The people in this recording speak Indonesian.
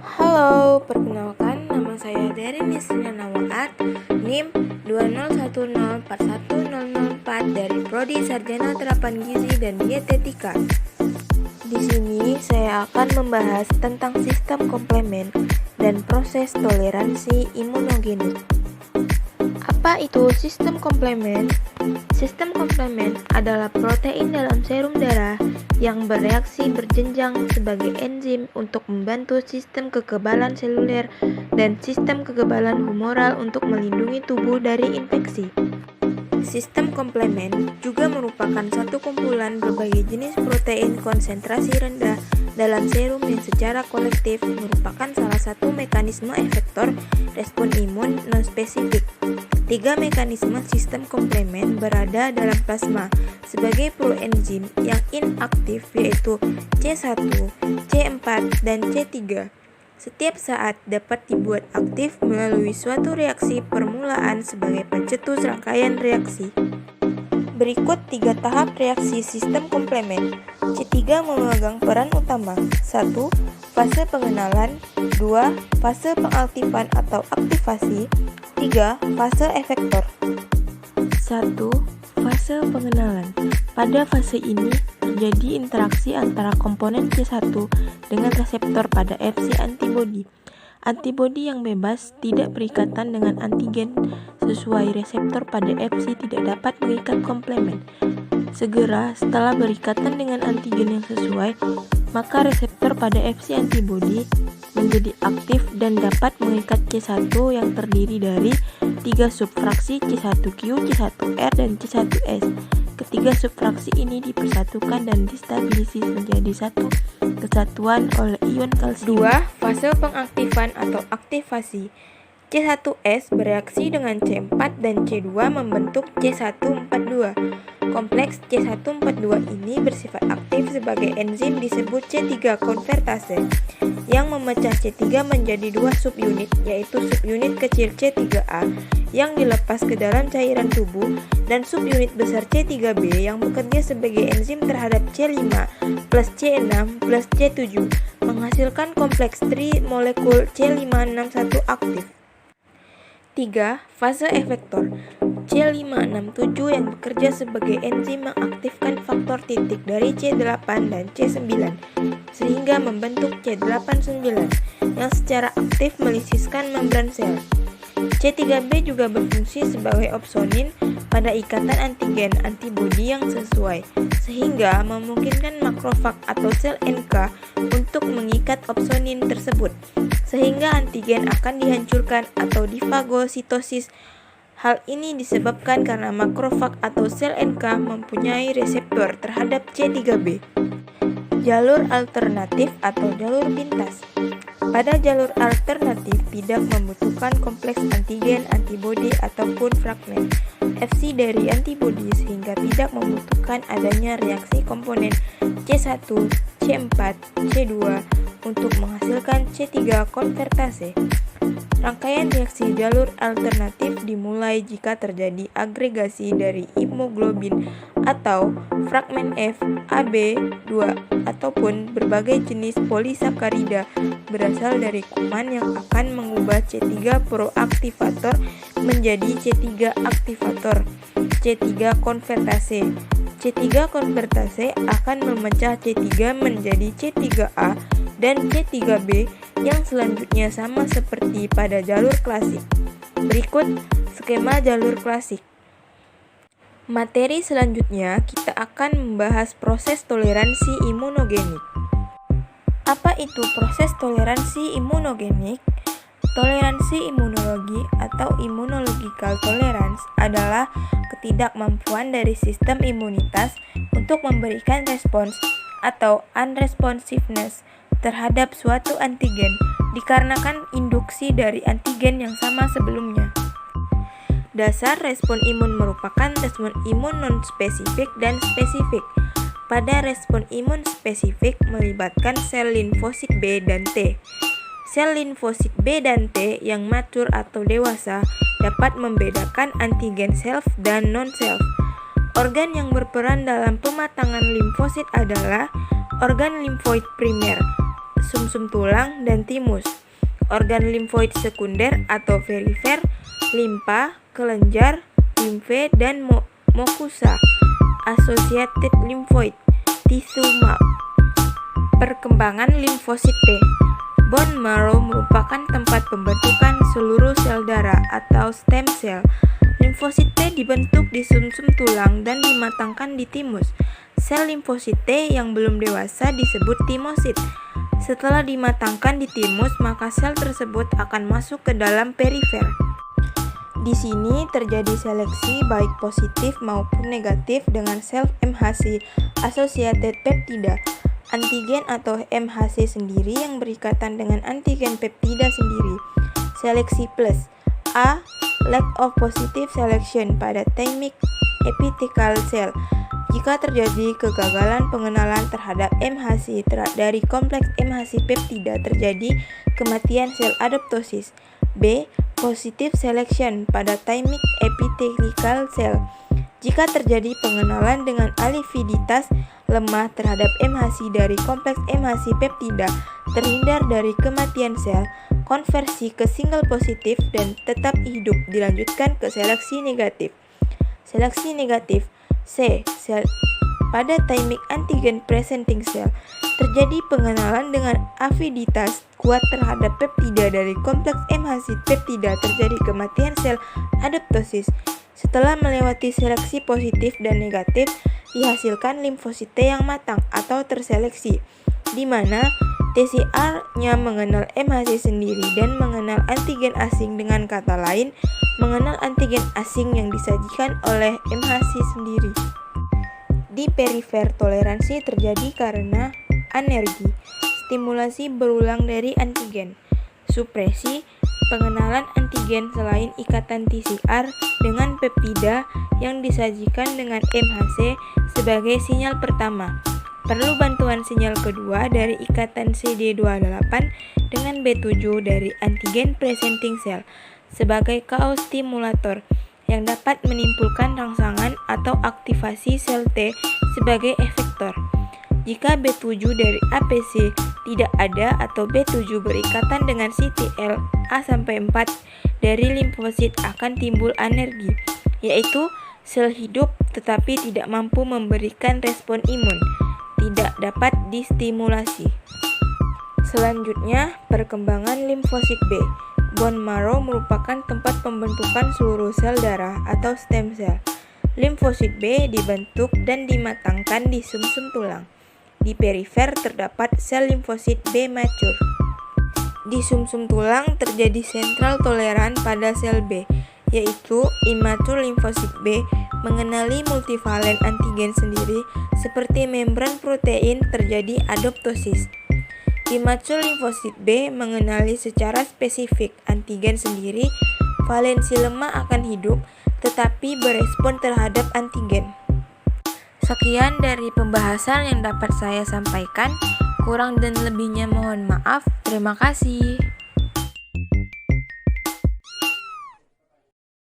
Halo, perkenalkan nama saya Derin Nisrina Nawaat, NIM 201041004 dari Prodi Sarjana Terapan Gizi dan Dietetika. Di sini saya akan membahas tentang sistem komplement dan proses toleransi imunogenik. Apa itu sistem komplement? Sistem komplement adalah protein dalam serum darah yang bereaksi berjenjang sebagai enzim untuk membantu sistem kekebalan seluler dan sistem kekebalan humoral untuk melindungi tubuh dari infeksi. Sistem komplement juga merupakan satu kumpulan berbagai jenis protein konsentrasi rendah dalam serum yang secara kolektif merupakan salah satu mekanisme efektor respon imun non-spesifik. Tiga mekanisme sistem komplement berada dalam plasma sebagai proenzim yang inaktif, yaitu C1, C4, dan C3. Setiap saat dapat dibuat aktif melalui suatu reaksi permulaan sebagai pencetus rangkaian reaksi. Berikut 3 tahap reaksi sistem komplement. C3 memegang peran utama. 1. Fase pengenalan. 2. Fase pengaktifan atau aktivasi. 3. Fase efektor. 1. Fase pengenalan. Pada fase ini terjadi interaksi antara komponen C1 dengan reseptor pada Fc antibodi. Antibodi yang bebas tidak berikatan dengan antigen sesuai reseptor pada Fc tidak dapat mengikat komplement. Segera setelah berikatan dengan antigen yang sesuai, maka reseptor pada Fc antibodi menjadi aktif dan dapat mengikat C1 yang terdiri dari 3 subfraksi C1q, C1r, dan C1s. Ketiga subfraksi ini dipersatukan dan distabilisis menjadi satu kesatuan oleh ion kalsium. 2. Fase pengaktifan atau aktivasi. C1s bereaksi dengan C4 dan C2 membentuk C142. Kompleks C142 ini bersifat aktif sebagai enzim disebut C3 konvertase yang memecah C3 menjadi 2 subunit, yaitu subunit kecil C3A yang dilepas ke dalam cairan tubuh dan subunit besar C3B yang bekerja sebagai enzim terhadap C5 plus C6 plus C7 menghasilkan kompleks trimolekul C561 aktif. 3. Fase efektor. C567 yang bekerja sebagai enzim mengaktifkan faktor titik dari C8 dan C9 sehingga membentuk C89 yang secara aktif melisiskan membran sel. C3b juga berfungsi sebagai opsonin pada ikatan antigen antibodi yang sesuai sehingga memungkinkan makrofag atau sel NK untuk mengikat opsonin tersebut sehingga antigen akan dihancurkan atau difagositosis. Hal ini disebabkan karena makrofag atau sel NK mempunyai reseptor terhadap C3b. Jalur alternatif atau jalur pintas. Pada jalur alternatif tidak membutuhkan kompleks antigen, antibodi, ataupun fragmen Fc dari antibodi sehingga tidak membutuhkan adanya reaksi komponen C1, C4, C2 untuk menghasilkan C3 konvertase. Rangkaian reaksi jalur alternatif dimulai jika terjadi agregasi dari hemoglobin atau fragmen F, AB, 2, ataupun berbagai jenis polisakarida berasal dari kuman yang akan mengubah C3 proaktivator menjadi C3 aktivator, C3 konvertase. C3 konvertase akan memecah C3 menjadi C3A dan C3b yang selanjutnya sama seperti pada jalur klasik. Berikut skema jalur klasik. Materi selanjutnya kita akan membahas proses toleransi imunogenik. Apa itu proses toleransi imunogenik? Toleransi imunologi atau immunological tolerance adalah ketidakmampuan dari sistem imunitas untuk memberikan respons atau unresponsiveness terhadap suatu antigen dikarenakan induksi dari antigen yang sama sebelumnya. Dasar respon imun merupakan respon imun non-spesifik dan spesifik. Pada respon imun spesifik melibatkan sel limfosit B dan T. Sel limfosit B dan T yang matur atau dewasa dapat membedakan antigen self dan non-self. Organ yang berperan dalam pematangan limfosit adalah organ limfoid primer, sumsum tulang, dan timus. Organ limfoid sekunder atau perifer, limpa, kelenjar, limfe, dan mucosa. Associated lymphoid, tissue map. Perkembangan limfosit B. Bone marrow merupakan tempat pembentukan seluruh sel darah atau stem cell. Limfosit T dibentuk di sumsum tulang dan dimatangkan di timus. Sel limfosit T yang belum dewasa disebut timosit. Setelah dimatangkan di timus, maka sel tersebut akan masuk ke dalam perifer. Di sini terjadi seleksi baik positif maupun negatif dengan sel MHC associated peptida. Antigen atau MHC sendiri yang berikatan dengan antigen peptida sendiri. Seleksi plus A. Lack of positive selection pada thymic epithelial cell. Jika terjadi kegagalan pengenalan terhadap MHC dari kompleks MHC peptida, terjadi kematian sel adoptosis. B. Positive selection pada thymic epithelial cell. Jika terjadi pengenalan dengan alividitas lemah terhadap MHC dari kompleks MHC peptida, terhindar dari kematian sel, konversi ke single positif, dan tetap hidup dilanjutkan ke seleksi negatif. Seleksi negatif C. Pada thymic antigen presenting cell, terjadi pengenalan dengan aviditas kuat terhadap peptida dari kompleks MHC peptida, terjadi kematian sel adoptosis. Setelah melewati seleksi positif dan negatif, dihasilkan limfosit T yang matang atau terseleksi, di mana TCR-nya mengenal MHC sendiri dan mengenal antigen asing. Dengan kata lain, mengenal antigen asing yang disajikan oleh MHC sendiri. Di perifer, toleransi terjadi karena anergi, stimulasi berulang dari antigen, supresi, pengenalan antigen selain ikatan TCR dengan peptida yang disajikan dengan MHC sebagai sinyal pertama. Perlu bantuan sinyal kedua dari ikatan CD28 dengan B7 dari antigen presenting cell sebagai co-stimulator yang dapat menimbulkan rangsangan atau aktivasi sel T sebagai efektor. Jika B7 dari APC tidak ada atau B7 berikatan dengan CTL A-4 dari limfosit, akan timbul anergi, yaitu sel hidup tetapi tidak mampu memberikan respon imun, tidak dapat distimulasi. Selanjutnya, perkembangan limfosit B. Bone marrow merupakan tempat pembentukan seluruh sel darah atau stem cell. Limfosit B dibentuk dan dimatangkan di sumsum tulang. Di perifer terdapat sel limfosit B mature. Di sumsum tulang terjadi sentral toleran pada sel B, yaitu immature limfosit B mengenali multivalen antigen sendiri seperti membran protein, terjadi adoptosis. Immature limfosit B mengenali secara spesifik antigen sendiri, valensi lemah akan hidup tetapi berespon terhadap antigen. Sekian dari pembahasan yang dapat saya sampaikan. Kurang dan lebihnya mohon maaf. Terima kasih.